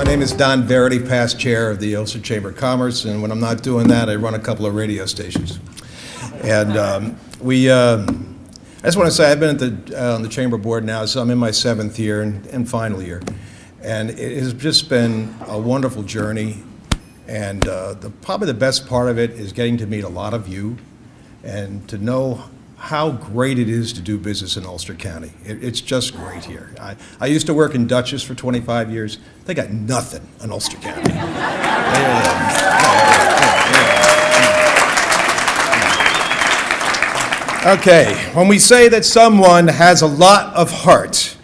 name is Don Verity, past chair of the Ulster Chamber of Commerce, and when I'm not doing that, I run a couple of radio stations. And I just want to say I've been at on the Chamber Board now, so I'm in my 7th year and final year. And it has just been a wonderful journey. And probably the best part of it is getting to meet a lot of you and to know how great it is to do business in Ulster County. It's just great here. I used to work in Dutchess for 25 years. They got nothing in Ulster County. Okay, when we say that someone has a lot of heart,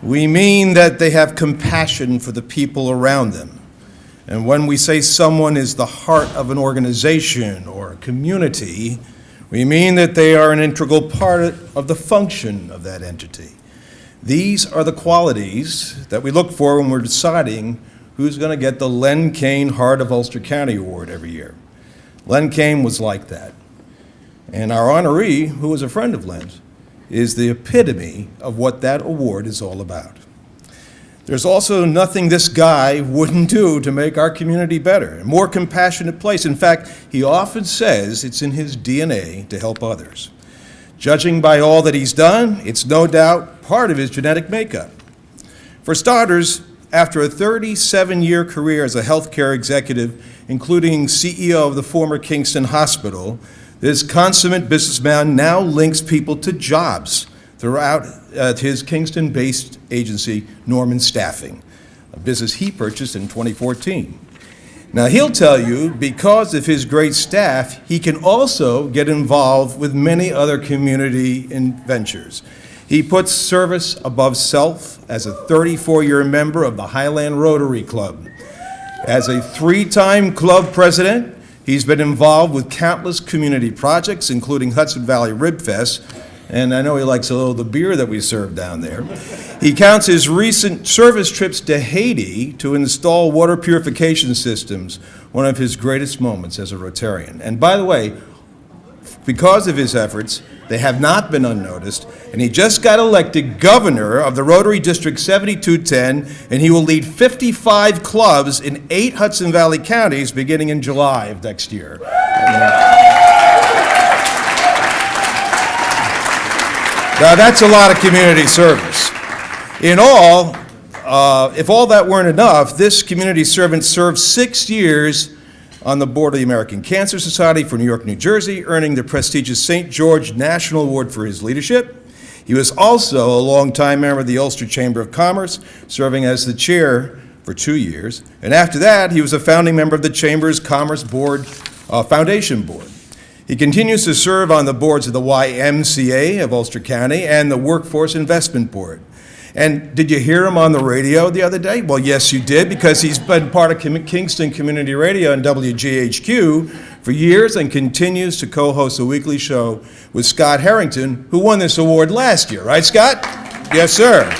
we mean that they have compassion for the people around them. And when we say someone is the heart of an organization or a community, we mean that they are an integral part of the function of that entity. These are the qualities that we look for when we're deciding who's going to get the Len Kane Heart of Ulster County Award every year. Len Kane was like that. And our honoree, who was a friend of Len's, is the epitome of what that award is all about. There's also nothing this guy wouldn't do to make our community better, a more compassionate place. In fact, he often says it's in his DNA to help others. Judging by all that he's done, it's no doubt part of his genetic makeup. For starters, after a 37-year career as a healthcare executive, including CEO of the former Kingston Hospital, this consummate businessman now links people to jobs throughout his Kingston-based agency, Normann Staffing, a business he purchased in 2014. Now, he'll tell you, because of his great staff, he can also get involved with many other community ventures. He puts service above self as a 34-year member of the Highland Rotary Club. As a 3-time club president, he's been involved with countless community projects, including Hudson Valley Rib Fest, and I know he likes a little of the beer that we serve down there. He counts his recent service trips to Haiti to install water purification systems, one of his greatest moments as a Rotarian. And by the way, because of his efforts, they have not been unnoticed, and he just got elected governor of the Rotary District 7210, and he will lead 55 clubs in 8 Hudson Valley counties beginning in July of next year. Now, that's a lot of community service. In all, if all that weren't enough, this community servant served 6 years on the board of the American Cancer Society for New York, New Jersey, earning the prestigious St. George National Award for his leadership. He was also a longtime member of the Ulster Chamber of Commerce, serving as the chair for 2 years. And after that, he was a founding member of the Chamber's Commerce Board, Foundation Board. He continues to serve on the boards of the YMCA of Ulster County and the Workforce Investment Board. And did you hear him on the radio the other day? Well, yes, you did, because he's been part of Kingston Community Radio and WGHQ for years and continues to co-host a weekly show with Scott Harrington, who won this award last year. Right, Scott? Yes, sir.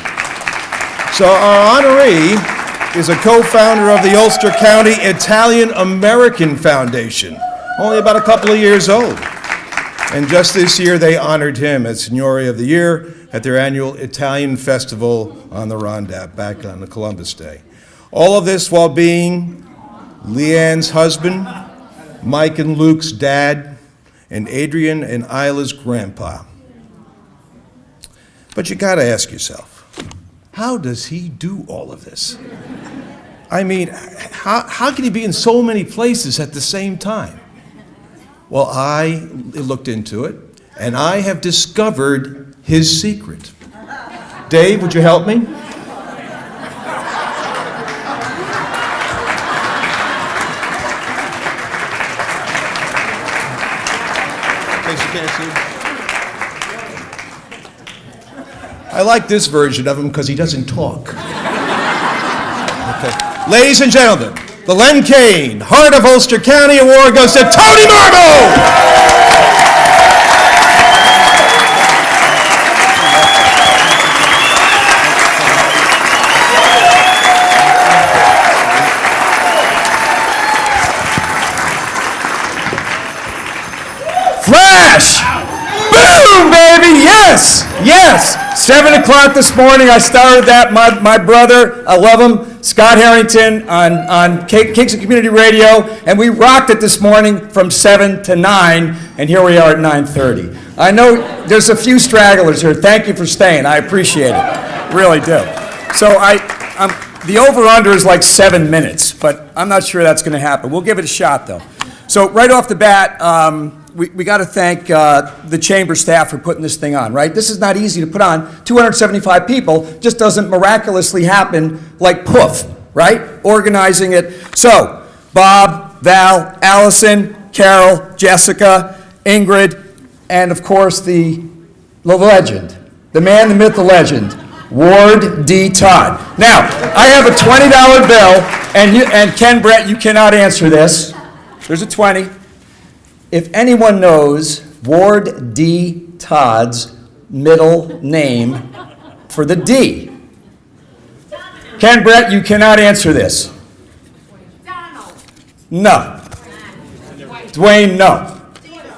So our honoree is a co-founder of the Ulster County Italian-American Foundation, only about a couple of years old. And just this year, they honored him as Signore of the Year at their annual Italian festival on the Rondap back on the Columbus Day. All of this while being Leanne's husband, Mike and Luke's dad, and Adrian and Isla's grandpa. But you gotta ask yourself, how does he do all of this? I mean, how can he be in so many places at the same time? Well, I looked into it, and I have discovered his secret. Dave, would you help me? I like this version of him because he doesn't talk. Okay. Ladies and gentlemen, the Len Kane Heart of Ulster County Award goes to Tony Marmo! Flash! Boom, baby! Yes! Yes! 7 o'clock this morning, I started that. My brother, I love him. Scott Harrington on Kingston Community Radio, and we rocked it this morning from 7 to 9, and here we are at 9:30. I know there's a few stragglers here. Thank you for staying. I appreciate it. Really do. So the over-under is like 7 minutes, but I'm not sure that's going to happen. We'll give it a shot, though. So right off the bat, we got to thank the chamber staff for putting this thing on, right? This is not easy to put on. 275 people just doesn't miraculously happen like poof, right? Organizing it. So Bob, Val, Allison, Carol, Jessica, Ingrid, and of course the legend, the man, the myth, the legend, Ward D. Todd. Now, I have a $20 bill, and Ken Brett, you cannot answer this. There's a 20. If anyone knows Ward D. Todd's middle name for the D. Ken Brett, you cannot answer this. No. Dwayne, no.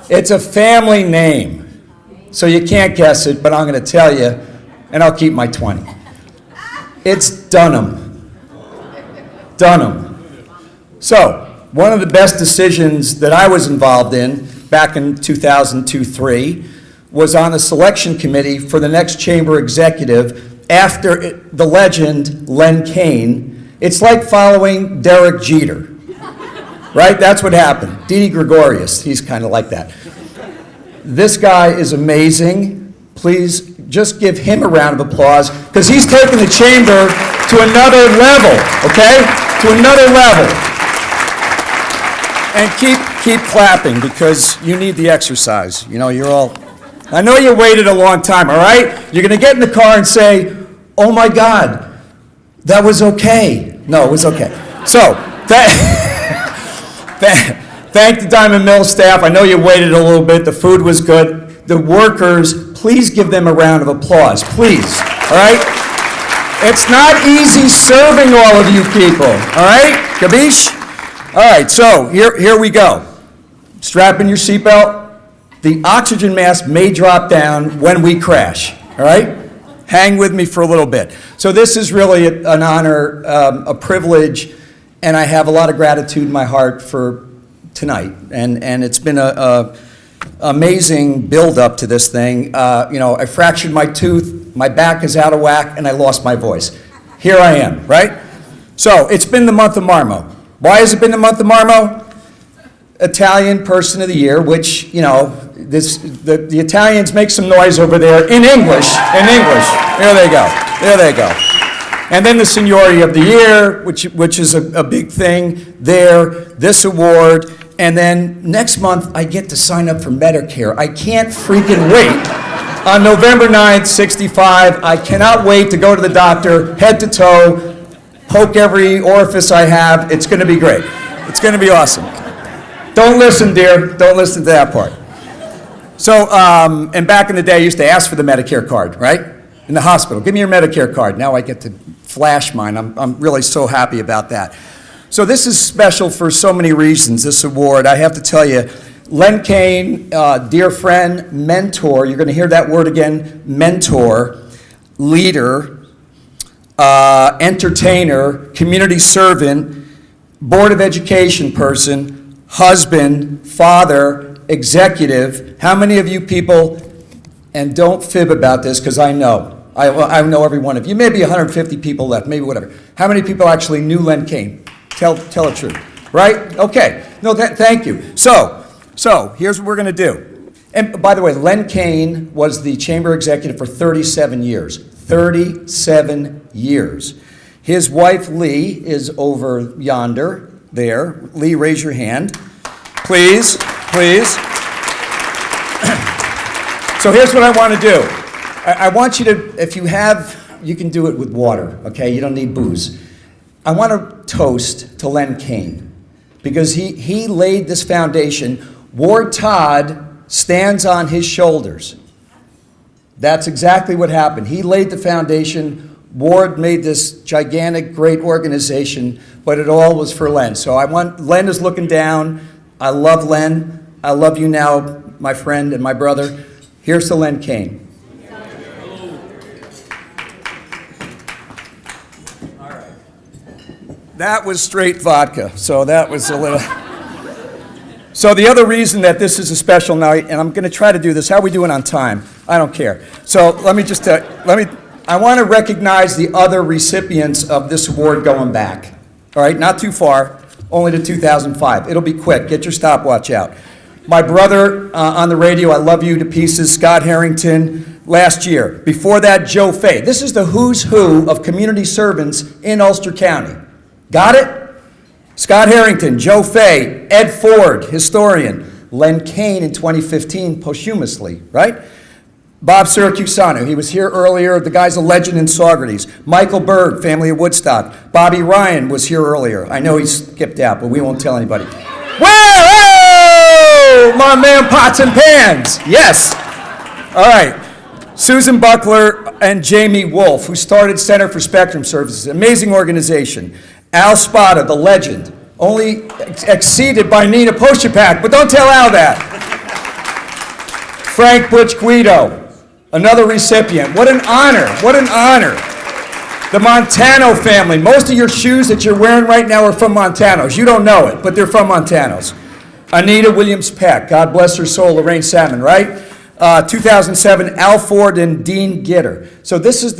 It's a family name. So you can't guess it, but I'm going to tell you, and I'll keep my 20. It's Dunham. Dunham. So, one of the best decisions that I was involved in back in 2002-03 was on the selection committee for the next chamber executive after the legend, Len Kane. It's like following Derek Jeter, right? That's what happened. Didi Gregorius, he's kind of like that. This guy is amazing. Please just give him a round of applause because he's taken the chamber to another level, okay? To another level. And keep clapping because you need the exercise. You know, I know you waited a long time, all right? You're going to get in the car and say, oh my God, that was okay. No, it was okay. So, thank the Diamond Mill staff. I know you waited a little bit. The food was good. The workers, please give them a round of applause, please, all right? It's not easy serving all of you people, all right? Kabish? All right, so here we go. Strap in your seatbelt. The oxygen mask may drop down when we crash, all right? Hang with me for a little bit. So this is really an honor, a privilege, and I have a lot of gratitude in my heart for tonight. And it's been a amazing build-up to this thing. I fractured my tooth, my back is out of whack, and I lost my voice. Here I am, right? So it's been the month of Marmo. Why has it been the month of Marmo? Italian Person of the Year, which, the Italians make some noise over there in English. There they go. And then the Seniority of the Year, which is a big thing there, this award. And then next month, I get to sign up for Medicare. I can't freaking wait. On November 9th, 65, I cannot wait to go to the doctor, head to toe, poke every orifice I have. It's going to be great. It's going to be awesome. Don't listen, dear. Don't listen to that part. So, and back in the day, I used to ask for the Medicare card, right? In the hospital. Give me your Medicare card. Now I get to flash mine. I'm really so happy about that. So this is special for so many reasons, this award. I have to tell you, Len Kane, dear friend, mentor, you're going to hear that word again, mentor, leader, entertainer, community servant, Board of Education person, husband, father, executive. How many of you people, and don't fib about this because I know every one of you, maybe 150 people left, maybe whatever. How many people actually knew Len Kane? Tell the truth, right? Okay, no, thank you. So here's what we're going to do. And by the way, Len Kane was the chamber executive for 37 years. 37 years. His wife, Lee, is over yonder, there. Lee, raise your hand. Please. So here's what I want to do. I want you to, if you have, you can do it with water, okay? You don't need booze. I want to toast to Len Kane because he laid this foundation. Ward Todd stands on his shoulders. That's exactly what happened. He laid the foundation. Ward made this gigantic, great organization, but it all was for Len. So Len is looking down. I love Len. I love you now, my friend and my brother. Here's to Len Kane. That was straight vodka, so that was a little... So the other reason that this is a special night, and I'm going to try to do this, how are we doing on time? I don't care. So let me just, I want to recognize the other recipients of this award going back. All right, not too far, only to 2005. It'll be quick. Get your stopwatch out. My brother on the radio, I love you to pieces, Scott Harrington, last year. Before that, Joe Fay. This is the who's who of community servants in Ulster County. Got it? Scott Harrington, Joe Fay, Ed Ford, historian, Len Kane in 2015 posthumously, right? Bob Syracusano, he was here earlier. The guy's a legend in Saugerties. Michael Berg, family of Woodstock. Bobby Ryan was here earlier. I know he skipped out, but we won't tell anybody. Whoa! My man Pots and Pans, yes. All right. Susan Buckler and Jamie Wolf, who started Center for Spectrum Services, amazing organization. Al Spada, the legend, only exceeded by Nina Poshapak, but don't tell Al that. Frank Butch Guido, another recipient. What an honor, what an honor. The Montano family. Most of your shoes that you're wearing right now are from Montanos. You don't know it, but they're from Montanos. Anita Williams-Peck, God bless her soul, Lorraine Salmon, right? 2007, Al Ford and Dean Gitter. So this is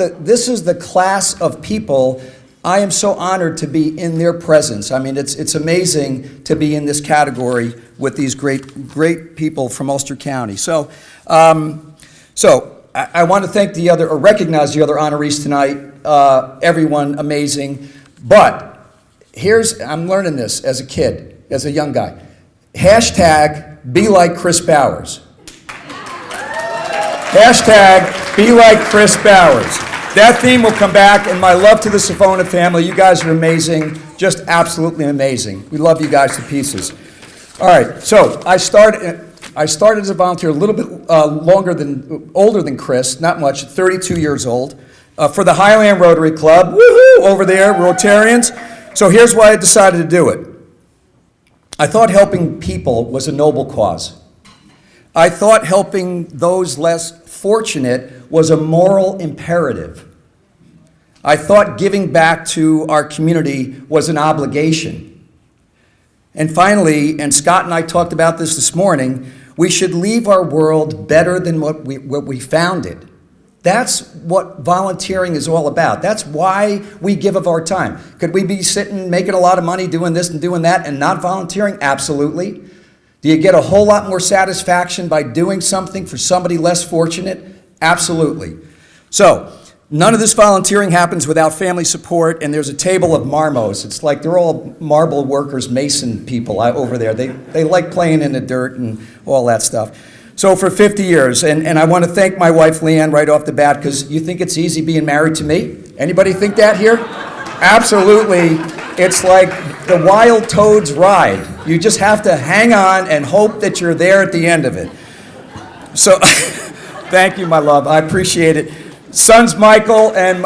the class of people. I am so honored to be in their presence. I mean, it's amazing to be in this category with these great people from Ulster County. So I want to thank recognize the other honorees tonight. Everyone amazing. But I'm learning this as a kid, as a young guy. Hashtag be like Chris Bowers. Hashtag be like Chris Bowers. That theme will come back, and my love to the Savona family. You guys are amazing, just absolutely amazing. We love you guys to pieces. All right, so I started as a volunteer a little bit older than Chris, not much, 32 years old, for the Highland Rotary Club. Woohoo! Over there, Rotarians. So here's why I decided to do it. I thought helping people was a noble cause. I thought helping those less fortunate was a moral imperative. I thought giving back to our community was an obligation. And finally, and Scott and I talked about this morning, we should leave our world better than what we found it. That's what volunteering is all about. That's why we give of our time. Could we be sitting making a lot of money doing this and doing that and not volunteering? Absolutely. Do you get a whole lot more satisfaction by doing something for somebody less fortunate? Absolutely. So, none of this volunteering happens without family support, and there's a table of Marmos. It's like they're all marble workers, mason people over there. They like playing in the dirt and all that stuff. So for 50 years, and I want to thank my wife Leanne right off the bat, because you think it's easy being married to me? Anybody think that here? Absolutely. It's like the Wild Toads ride. You just have to hang on and hope that you're there at the end of it. So, thank you, my love. I appreciate it. Sons Michael and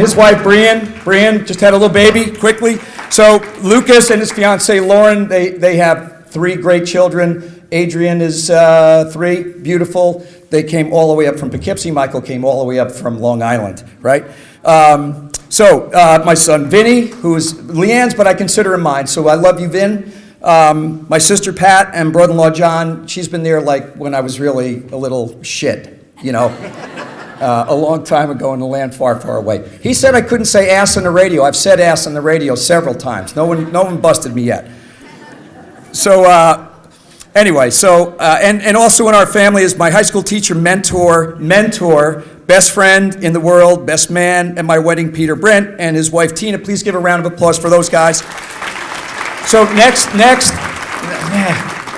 his wife Brian. Brian just had a little baby, quickly. So Lucas and his fiancee Lauren, they have 3 great children. Adrian is 3, beautiful. They came all the way up from Poughkeepsie. Michael came all the way up from Long Island, right? So my son Vinny, who is Leanne's, but I consider him mine. So I love you, Vin. My sister Pat and brother-in-law John. She's been there like when I was really a little shit, you know, a long time ago in a land far, far away. He said I couldn't say ass on the radio. I've said ass on the radio several times. No one busted me yet. So anyway, and also in our family is my high school teacher, mentor, best friend in the world, best man, and my wedding, Peter Brent, and his wife, Tina. Please give a round of applause for those guys. So next,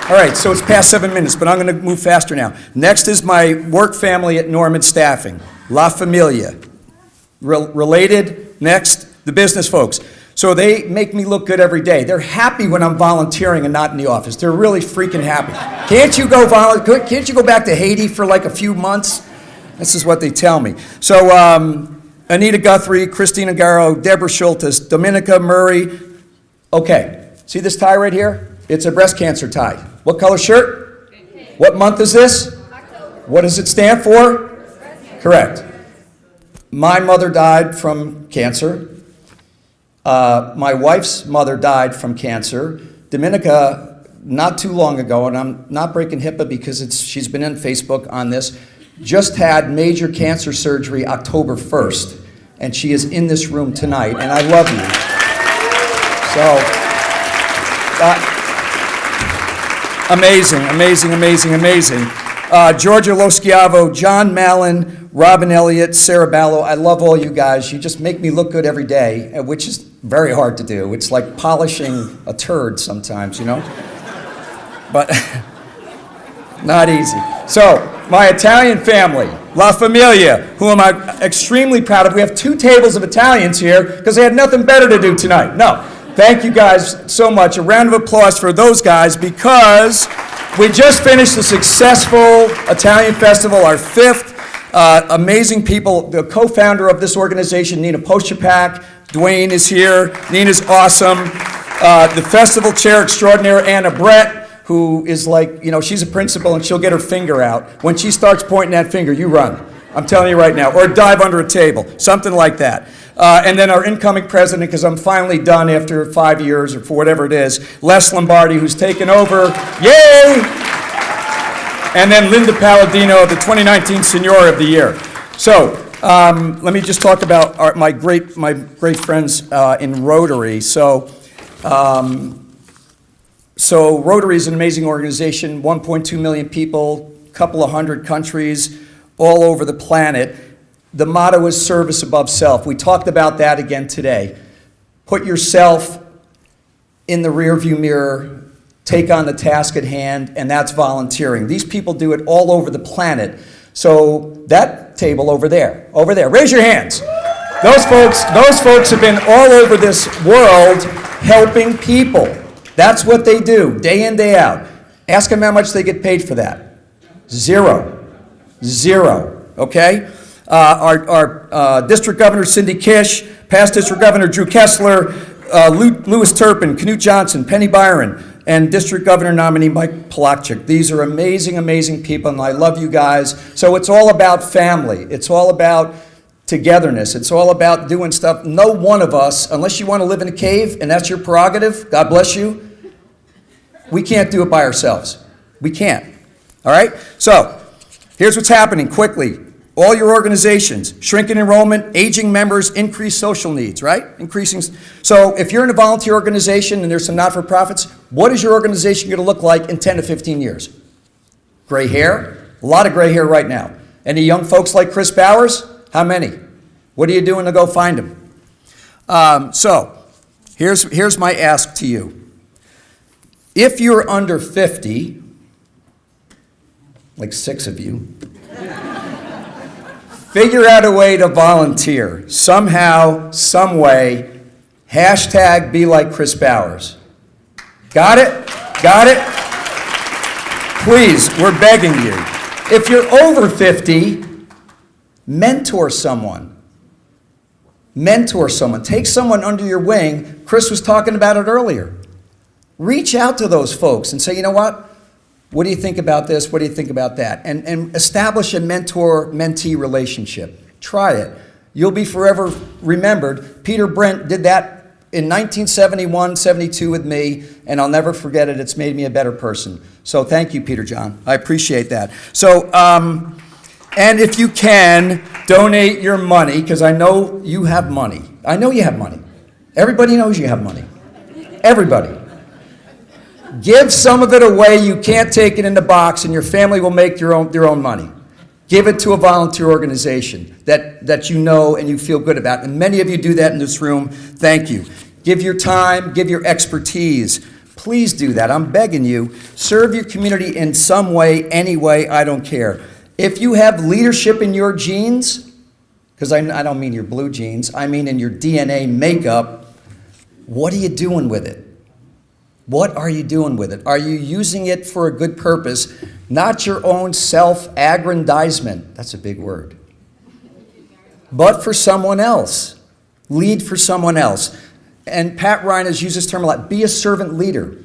all right, so it's past 7 minutes, but I'm going to move faster now. Next is my work family at Normann Staffing, La Familia. Related, next, the business folks. So they make me look good every day. They're happy when I'm volunteering and not in the office. They're really freaking happy. Can't you go back to Haiti for like a few months? This is what they tell me. So Anita Guthrie, Christina Garro, Deborah Schultes, Dominica Murray. Okay, see this tie right here? It's a breast cancer tie. What color shirt? What month is this? October. What does it stand for? Correct. My mother died from cancer. My wife's mother died from cancer. Dominica, not too long ago, and I'm not breaking HIPAA because she's been on Facebook on this, just had major cancer surgery October 1st, and she is in this room tonight, and I love you. So, amazing, amazing, amazing, amazing. Georgia Loschiavo, John Mallon, Robin Elliott, Sarah Ballo, I love all you guys. You just make me look good every day, which is very hard to do. It's like polishing a turd sometimes, you know? But not easy. So, my Italian family, La Famiglia, who am I extremely proud of. We have 2 tables of Italians here because they had nothing better to do tonight. No, thank you guys so much. A round of applause for those guys because we just finished a successful Italian festival, our 5th. Amazing people. The co-founder of this organization, Nina Pochapak, Dwayne is here. Nina's awesome. The festival chair extraordinaire, Anna Brett, who is like, you know, she's a principal and she'll get her finger out. When she starts pointing that finger, you run. I'm telling you right now. Or dive under a table. Something like that. And then our incoming president, because I'm finally done after 5 years or for whatever it is, Les Lombardi, who's taken over. Yay! And then Linda Palladino, the 2019 Senior of the Year. So, let me just talk about my great friends in Rotary. So Rotary is an amazing organization, 1.2 million people, couple of hundred countries, all over the planet. The motto is service above self. We talked about that again today. Put yourself in the rearview mirror, take on the task at hand, and that's volunteering. These people do it all over the planet. So that table over there, raise your hands. Those folks have been all over this world helping people. That's what they do, day in, day out. Ask them how much they get paid for that. Zero, okay? Our District Governor, Cindy Kish, past District Governor, Drew Kessler, Louis Turpin, Knute Johnson, Penny Byron, and District Governor nominee Mike Polakchik. These are amazing, amazing people, and I love you guys. So it's all about family. It's all about togetherness. It's all about doing stuff. No one of us, unless you want to live in a cave, and that's your prerogative, God bless you, we can't do it by ourselves. We can't. All right? So here's what's happening quickly. All your organizations, shrinking enrollment, aging members, increased social needs, right? Increasing. So if you're in a volunteer organization and there's some not-for-profits, what is your organization going to look like in 10 to 15 years? Gray hair? A lot of gray hair right now. Any young folks like Chris Bowers? How many? What are you doing to go find them? So here's my ask to you. If you're under 50, like 6 of you, figure out a way to volunteer. Somehow, some way, hashtag be like Chris Bowers. Got it? Got it? Please, we're begging you. If you're over 50, mentor someone. Mentor someone. Take someone under your wing. Chris was talking about it earlier. Reach out to those folks and say, you know what? What do you think about this? What do you think about that? And establish a mentor-mentee relationship. Try it. You'll be forever remembered. Peter Brent did that in 1971, 72 with me, and I'll never forget it. It's made me a better person. So thank you, Peter John. I appreciate that. So, and if you can, donate your money, because I know you have money. I know you have money. Everybody knows you have money. Everybody. Give some of it away. You can't take it in the box, and your family will make their own money. Give it to a volunteer organization that you know and you feel good about. And many of you do that in this room. Thank you. Give your time. Give your expertise. Please do that. I'm begging you. Serve your community in some way, any way. I don't care. If you have leadership in your genes, because I don't mean your blue genes, I mean in your DNA makeup, what are you doing with it? What are you doing with it? Are you using it for a good purpose, not your own self-aggrandizement? That's a big word. But for someone else. Lead for someone else. And Pat Ryan has used this term a lot. Be a servant leader.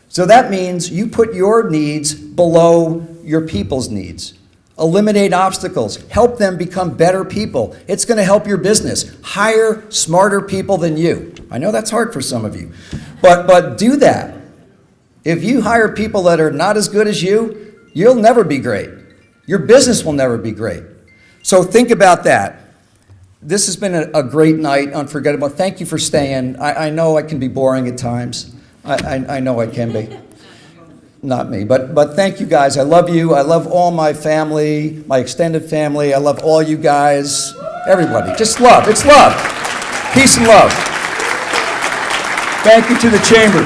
So that means you put your needs below your people's needs. Eliminate obstacles. Help them become better people. It's going to help your business. Hire smarter people than you. I know that's hard for some of you, but do that. If you hire people that are not as good as you, you'll never be great. Your business will never be great. So think about that. This has been a great night, unforgettable. Thank you for staying. I know I can be boring at times. I know I can be. Not me, but thank you guys. I love you. I love all my family, my extended family. I love all you guys, everybody. Just love. It's love. Peace and love. Thank you to the chamber.